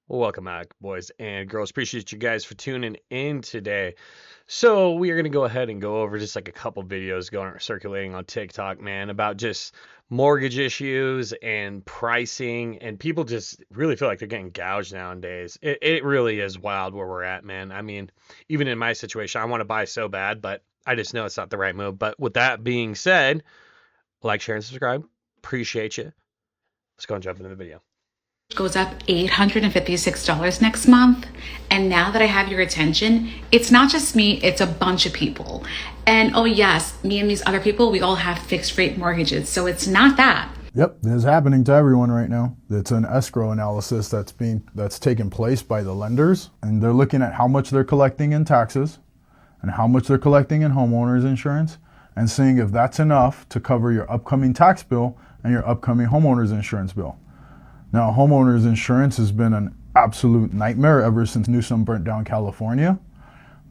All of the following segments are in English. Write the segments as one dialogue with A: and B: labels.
A: Welcome back, boys and girls. Appreciate you guys for tuning in today. So we are going to go ahead and go over just like a couple videos going circulating on TikTok, man, about just mortgage issues and pricing, and people just really feel like they're getting gouged nowadays. It really is wild where we're at, man. I mean, even in my situation, I want to buy so bad, but I just know it's not the right move. But with that being said, like, share, and subscribe. Appreciate you. Let's go and jump into the video.
B: Goes up $856 next month. And now that I have your attention, it's not just me, it's a bunch of people. And oh yes, me and these other people, we all have fixed rate mortgages. So it's not that.
C: Yep, this is happening to everyone right now. It's an escrow analysis that's taking place by the lenders, and they're looking at how much they're collecting in taxes and how much they're collecting in homeowners insurance, and seeing if that's enough to cover your upcoming tax bill and your upcoming homeowners insurance bill. Now, homeowners insurance has been an absolute nightmare ever since Newsom burnt down California,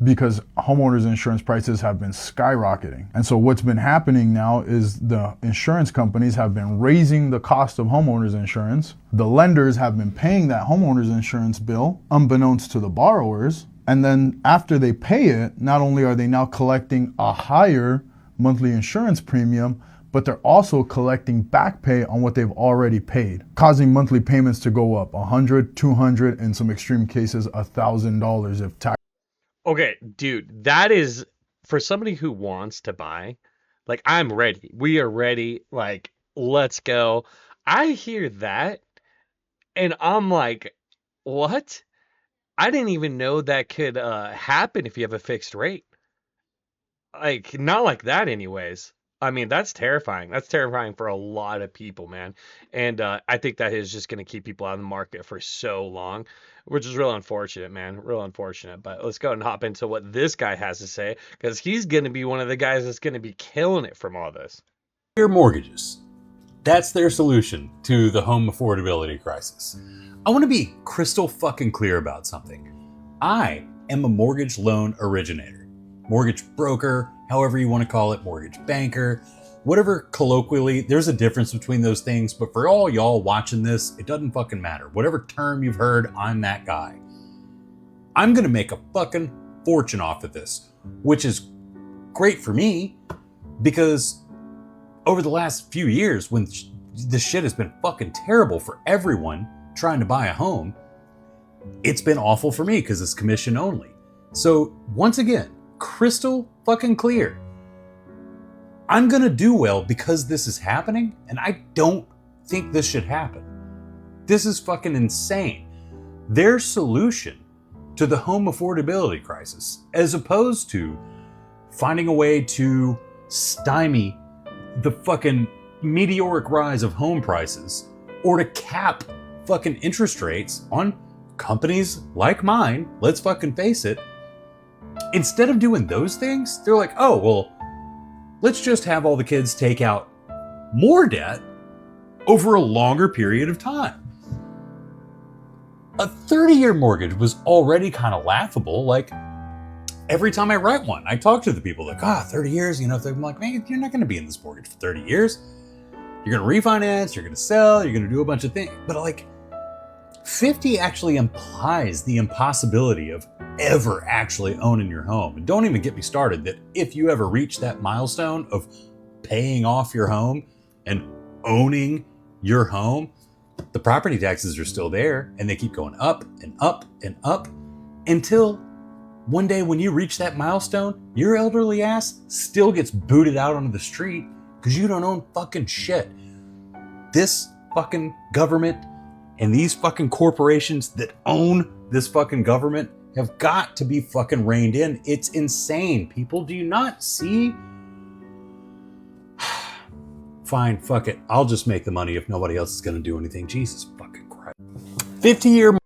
C: because homeowners insurance prices have been skyrocketing. And so what's been happening now is the insurance companies have been raising the cost of homeowners insurance. The lenders have been paying that homeowners insurance bill unbeknownst to the borrowers. And then after they pay it, not only are they now collecting a higher monthly insurance premium, but they're also collecting back pay on what they've already paid, causing monthly payments to go up $100, $200, in some extreme cases $1,000 if tax.
A: Okay, dude, that is for somebody who wants to buy. Like, I'm ready. We are ready. Like, let's go. I hear that and I'm like, what? I didn't even know that could happen if you have a fixed rate. Like, not like that, anyways. I mean, that's terrifying. That's terrifying for a lot of people, man. And I think that is just going to keep people out of the market for so long, which is real unfortunate, man. Real unfortunate. But let's go and hop into what this guy has to say, because he's going to be one of the guys that's going to be killing it from all this.
D: Your mortgages. That's their solution to the home affordability crisis. I want to be crystal fucking clear about something. I am a mortgage loan originator, mortgage broker, however you want to call it, mortgage banker, whatever colloquially. There's a difference between those things, but for all y'all watching this, it doesn't fucking matter. Whatever term you've heard, I'm that guy. I'm going to make a fucking fortune off of this, which is great for me because over the last few years, when this shit has been fucking terrible for everyone trying to buy a home, it's been awful for me because it's commission only. So once again, crystal fucking clear, I'm gonna do well because this is happening, and I don't think this should happen. This is fucking insane. Their solution to the home affordability crisis, as opposed to finding a way to stymie the fucking meteoric rise of home prices, or to cap fucking interest rates on companies like mine, let's fucking face it, instead of doing those things, they're like, oh, well, let's just have all the kids take out more debt over a longer period of time. A 30-year mortgage was already kind of laughable. Like, every time I write one, I talk to the people like, 30 years, they're like, man, you're not going to be in this mortgage for 30 years. You're going to refinance, you're going to sell, you're going to do a bunch of things. But like, 50 actually implies the impossibility of ever actually owning your home. And don't even get me started that if you ever reach that milestone of paying off your home and owning your home, the property taxes are still there and they keep going up and up and up until one day when you reach that milestone, your elderly ass still gets booted out onto the street because you don't own fucking shit. This fucking government and these fucking corporations that own this fucking government have got to be fucking reined in. It's insane. People, do you not see? Fine, fuck it. I'll just make the money if nobody else is going to do anything. Jesus fucking Christ. 50-year.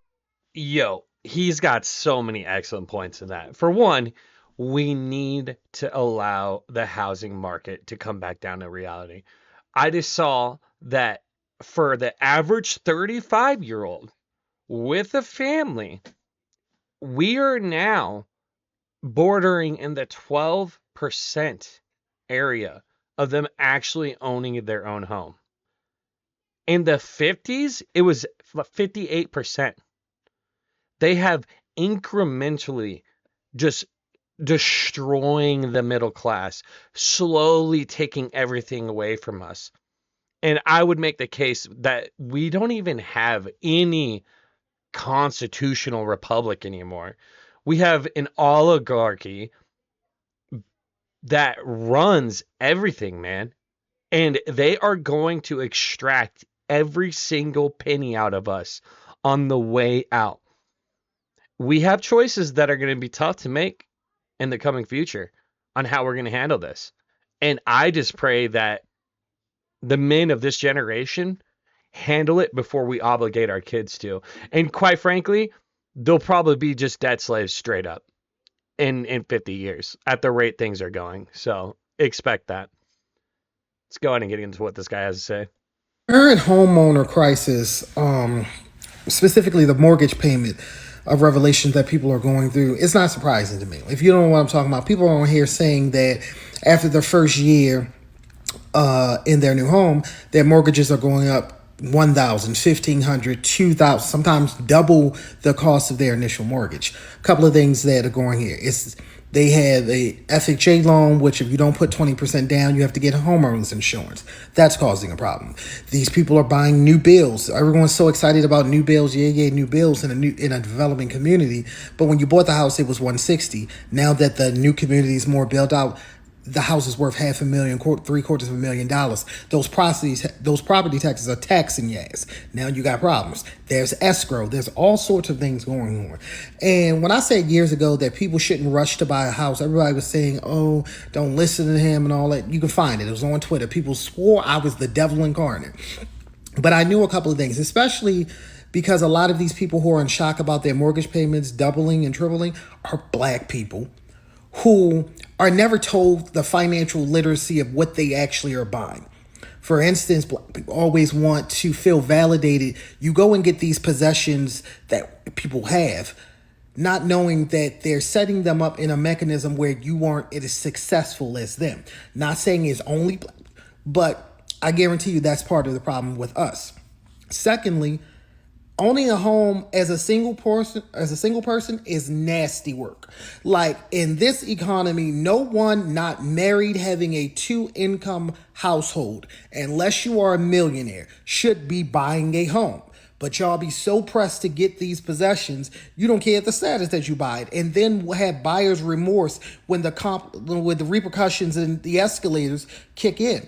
A: Yo, he's got so many excellent points in that. For one, we need to allow the housing market to come back down to reality. I just saw that for the average 35-year-old with a family, we are now bordering in the 12% area of them actually owning their own home. In the 50s, it was 58%. They have incrementally just destroying the middle class, slowly taking everything away from us. And I would make the case that we don't even have any constitutional republic anymore. We have an oligarchy that runs everything, man. And they are going to extract every single penny out of us on the way out. We have choices that are going to be tough to make in the coming future on how we're going to handle this. And I just pray that the men of this generation handle it before we obligate our kids to. And quite frankly, they'll probably be just debt slaves straight up in 50 years at the rate things are going. So expect that. Let's go ahead and get into what this guy has to say.
E: Current homeowner crisis, specifically the mortgage payment of revelations that people are going through, it's not surprising to me. If you don't know what I'm talking about, people are on here saying that after the first year in their new home, their mortgages are going up 1,000, 1,500, 2,000, sometimes double the cost of their initial mortgage. A couple of things that are going here. They have a FHA loan, which if you don't put 20% down, you have to get homeowners insurance. That's causing a problem. These people are buying new builds. Everyone's so excited about new builds. Yeah, new builds in a developing community. But when you bought the house, it was 160. Now that the new community is more built out, the house is worth $500,000, $750,000. Those property taxes are taxing your ass. Now you got problems. There's escrow. There's all sorts of things going on. And when I said years ago that people shouldn't rush to buy a house, everybody was saying, "Oh, don't listen to him" and all that. You can find it. It was on Twitter. People swore I was the devil incarnate. But I knew a couple of things, especially because a lot of these people who are in shock about their mortgage payments doubling and tripling are black people who are never told the financial literacy of what they actually are buying. For instance, black people always want to feel validated. You go and get these possessions that people have, not knowing that they're setting them up in a mechanism where you aren't as successful as them. Not saying it's only black, but I guarantee you that's part of the problem with us. Secondly, owning a home as a single person is nasty work. Like in this economy, no one not married having a 2-income household, unless you are a millionaire, should be buying a home. But y'all be so pressed to get these possessions, you don't care the status that you buy it, and then we'll have buyer's remorse when the repercussions and the escalators kick in.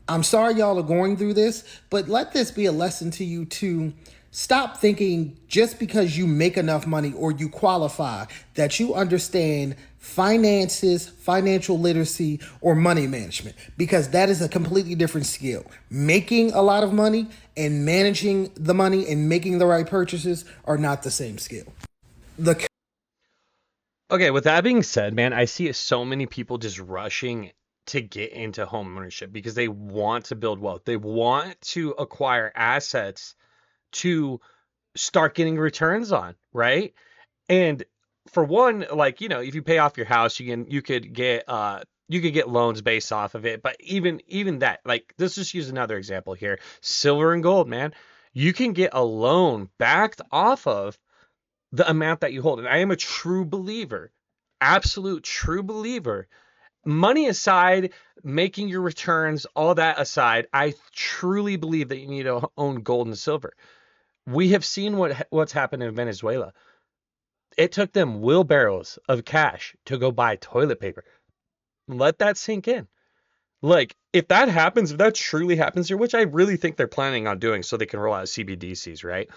E: I'm sorry y'all are going through this, but let this be a lesson to you to stop thinking just because you make enough money or you qualify that you understand finances, financial literacy, or money management, because that is a completely different skill. Making a lot of money and managing the money and making the right purchases are not the same skill.
A: Okay, with that being said, man, I see so many people just rushing to get into home ownership because they want to build wealth. They want to acquire assets to start getting returns on, right? And for one, like, if you pay off your house, you could get loans based off of it. But even that, like, let's just use another example here. Silver and gold, man. You can get a loan backed off of the amount that you hold. And I am a true believer, absolute true believer. Money aside, making your returns, all that aside, I truly believe that you need to own gold and silver. We have seen what's happened in Venezuela. It took them wheelbarrows of cash to go buy toilet paper. Let that sink in. Like, if that happens, if that truly happens here, which I really think they're planning on doing so they can roll out CBDCs, right?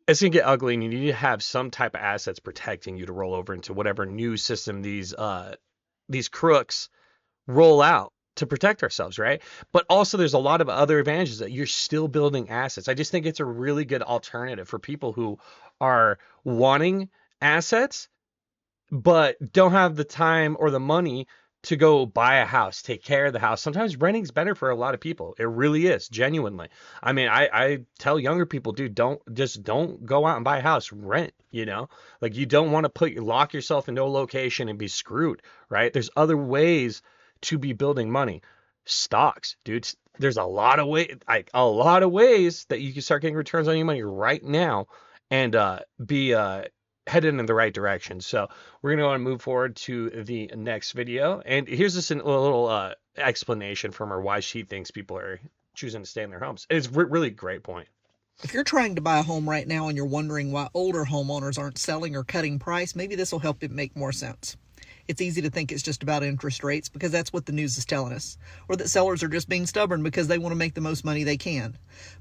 A: It's gonna get ugly, and you need to have some type of assets protecting you to roll over into whatever new system these crooks roll out to protect ourselves, right? But also there's a lot of other advantages that you're still building assets. I just think it's a really good alternative for people who are wanting assets but don't have the time or the money to go buy a house, take care of the house. Sometimes renting's better for a lot of people. It really is, genuinely. I mean, I tell younger people, dude, don't go out and buy a house, rent. Like, you don't want to lock yourself into a location and be screwed, right? There's other ways to be building money. stocks, dude. There's a lot of ways that you can start getting returns on your money right now and be headed in the right direction. So we're gonna want to move forward to the next video, and here's just a little explanation from her why she thinks people are choosing to stay in their homes. It's really great point.
F: If you're trying to buy a home right now and you're wondering why older homeowners aren't selling or cutting price, maybe this will help it make more sense. It's easy to think it's just about interest rates because that's what the news is telling us, or that sellers are just being stubborn because they want to make the most money they can.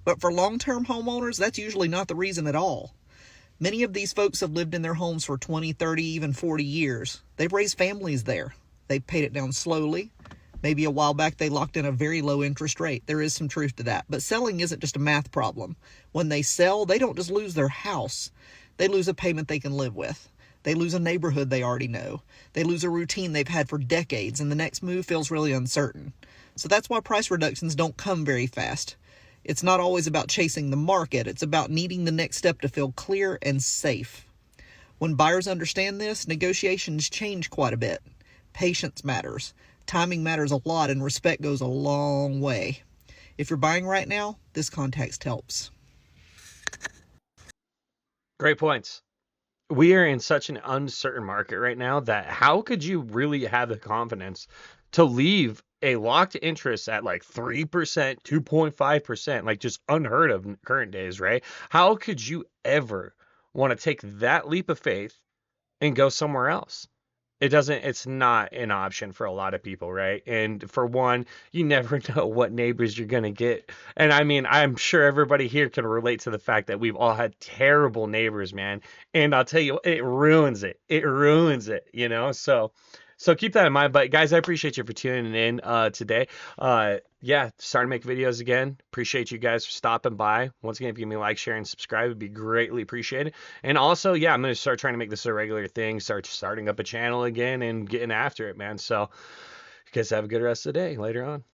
F: But for long-term homeowners, that's usually not the reason at all. Many of these folks have lived in their homes for 20, 30, even 40 years. They've raised families there. They've paid it down slowly. Maybe a while back they locked in a very low interest rate. There is some truth to that. But selling isn't just a math problem. When they sell, they don't just lose their house. They lose a payment they can live with. They lose a neighborhood they already know. They lose a routine they've had for decades, and the next move feels really uncertain. So that's why price reductions don't come very fast. It's not always about chasing the market. It's about needing the next step to feel clear and safe. When buyers understand this, negotiations change quite a bit. Patience matters. Timing matters a lot, and respect goes a long way. If you're buying right now, this context helps.
A: Great points. We are in such an uncertain market right now that how could you really have the confidence to leave a locked interest at like 3%, 2.5%, like just unheard of in current days, right? How could you ever want to take that leap of faith and go somewhere else? It's not an option for a lot of people, right? And for one, you never know what neighbors you're going to get. And I mean, I'm sure everybody here can relate to the fact that we've all had terrible neighbors, man. And I'll tell you, it ruins it. It ruins it, you know? So keep that in mind. But guys, I appreciate you for tuning in today. Yeah, starting to make videos again. Appreciate you guys for stopping by. Once again, if you give me a like, share, and subscribe, it'd be greatly appreciated. And also, yeah, I'm gonna start trying to make this a regular thing. Start starting up a channel again and getting after it, man. So you guys have a good rest of the day. Later on.